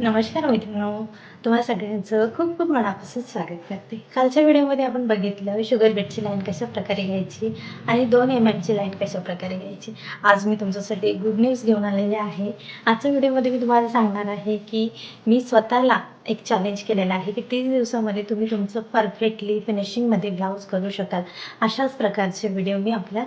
नमस्कार मित्रांनो, तुम्हा सगळ्यांचं खूप खूप मनापासून स्वागत करते. कालच्या व्हिडिओमध्ये आपण बघितलं शुगर बीटची लाईन कशाप्रकारे घ्यायची आणि 2 एमएमची लाईन कशाप्रकारे घ्यायची. आज मी तुमच्यासाठी गुड न्यूज घेऊन आलेले आहे. आजच्या व्हिडिओमध्ये मी तुम्हाला सांगणार आहे की मी स्वतःला एक चॅलेंज केलेलं आहे की 30 दिवसामध्ये तुम्ही तुमचं परफेक्टली फिनिशिंगमध्ये ब्लाऊज करू शकाल. अशाच प्रकारचे व्हिडिओ मी आपल्या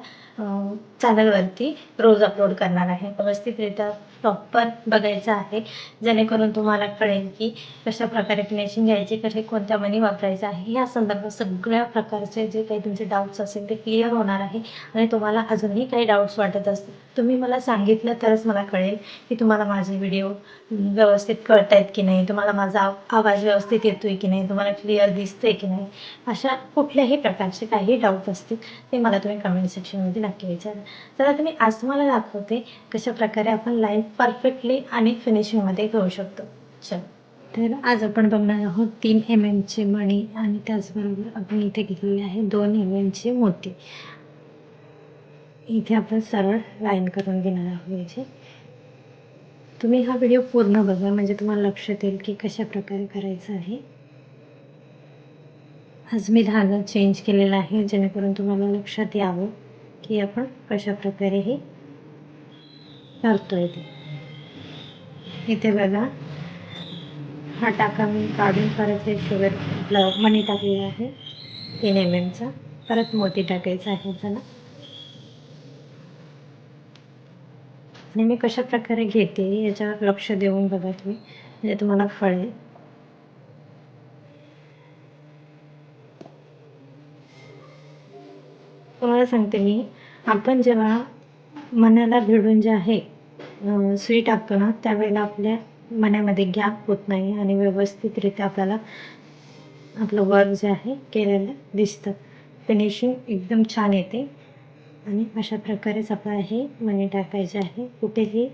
चॅनलवरती रोज अपलोड करणार आहे. व्यवस्थितरित्या प्रॉपर बघायचं आहे, जेणेकरून तुम्हाला कळेल की कशाप्रकारे फिनिशिंग घ्यायची, कसे कोणत्या मणी वापरायचं आहे, या संदर्भात सगळ्या प्रकारचे जे काही तुमचे डाऊट्स असेल ते क्लिअर होणार आहे. आणि तुम्हाला अजूनही काही डाऊट्स वाटत असतील, तुम्ही मला सांगितलं तरच मला कळेल की तुम्हाला माझे व्हिडिओ व्यवस्थित कळत आहेत की नाही, तुम्हाला माझा आवाज व्यवस्थित येतो आहे की नाही, तुम्हाला क्लिअर दिसतं आहे की नाही. अशा कुठल्याही प्रकारचे काही डाऊट असतील ते मला तुम्ही कमेंट सेक्शनमध्ये नक्की विचारा. तर आता मी आज तुम्हाला दाखवते कशाप्रकारे आपण लाईन परफेक्टली आणि फिनिशिंगमध्ये घेऊ शकतो. चल, तर आज आपण बघणार आहोत 3 एमएमचे मणी आणि त्याचबरोबर आपण इथे घेतलेले आहे 2 एमएमचे मोती. इथे आपण सरळ लाईन करून घेणार आहोत याची. तुम्ही हा व्हिडिओ पूर्ण बघा, म्हणजे तुम्हाला लक्षात येईल की कशाप्रकारे करायचं आहे. आज मी धागा चेंज केलेला आहे, जेणेकरून तुम्हाला लक्षात यावं की आपण कशाप्रकारे हे करतोय ते. इथे बघा, हा टाका मी काढून परत हे शुगर मनी टाकलेला आहे 3 एमएमचा. परत मोती टाकायचा आहे त्याला. आणि मी कशाप्रकारे घेते याच्यावर लक्ष देऊन बघा तुम्ही, म्हणजे तुम्हाला कळेल. तुम्हाला सांगते मी, आपण जेव्हा मण्याला भिडून जे आहे सुई टाकतो ना, त्यावेळेला आपल्या मण्यामध्ये गॅप होत नाही आणि व्यवस्थितरित्या आपल्याला आपलं वर्क जे आहे केलेलं दिसतं. फिनिशिंग एकदम छान येते. आणि अशा प्रकारेच आपल्याला हे मणी टाकायचे आहे, कुठेही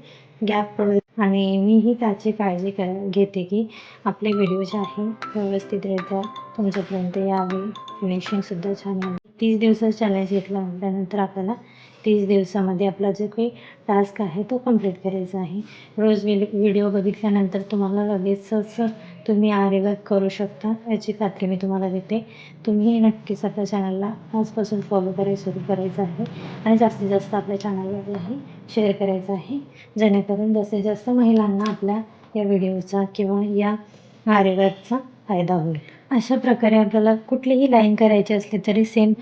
गॅप पडू. आणि मीही त्याची काळजी घेते की आपले व्हिडिओ जे आहे व्यवस्थितरित्या तुमच्यापर्यंत यावे, फिनिशिंगसुद्धा छान यावी. 30 दिवसाचा चॅलेंज घेतला म्हटल्यानंतर आपल्याला 30 दिवसामध्ये आपला जो काही टास्क आहे तो कंप्लीट करायचा आहे. रोज व्हिडिओ बघितल्यानंतर तुम्हाला लगेचच तुम्ही आरी वर्क करू शकता याची खात्री मी तुम्हाला देते. तुम्ही नक्कीच आपल्या चॅनलला आजपासून फॉलो सुरू करायचं आहे आणि जास्तीत जास्त आपल्या चॅनलवरही शेअर करायचं आहे, जेणेकरून जास्तीत जास्त महिलांना आपल्या या व्हिडिओचा किंवा या आरी वर्कचा फायदा होईल. अशा प्रकारे आपल्याला कुठलीही लाईन करायची असली तरी सेम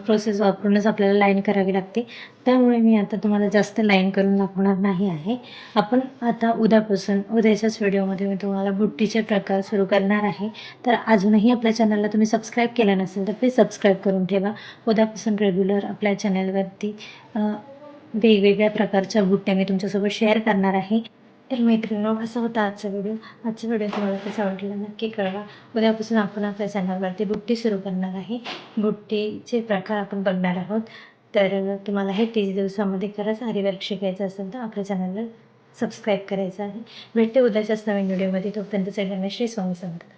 प्रोसेस वापरूनच आपल्याला लाईन करावी लागते. त्यामुळे मी आता तुम्हाला जास्त लाईन करून दाखवणार नाही आहे. आपण आता उद्याच्याच व्हिडिओमध्ये मी तुम्हाला बुट्टीचे प्रकार सुरू करणार आहे. तर अजूनही आपल्या चॅनलला तुम्ही सबस्क्राईब केलं नसेल तर प्लीज सबस्क्राईब करून ठेवा. उद्यापासून रेग्युलर आपल्या चॅनलवरती वेगवेगळ्या प्रकारच्या बुट्ट्या मी तुमच्यासोबत शेअर करणार आहे. तर मैत्रिणींनो, असा होता आजचा व्हिडिओ. आजचा व्हिडिओ तुम्हाला कसा वाटला नक्की कळवा. उद्यापासून आपण आपल्या चॅनलवरती बुट्टी सुरू करणार आहे. बुट्टीचे प्रकार आपण बघणार आहोत. तर तुम्हाला हे 30 दिवसामध्ये खरंच आरी वर्क शिकायचं असेल तर आपल्या चॅनलला सबस्क्राईब करायचं आहे. भेटते उद्याच्याच नवीन व्हिडिओमध्ये. तोपर्यंत सगळ्यांना श्री स्वामी समर्थ.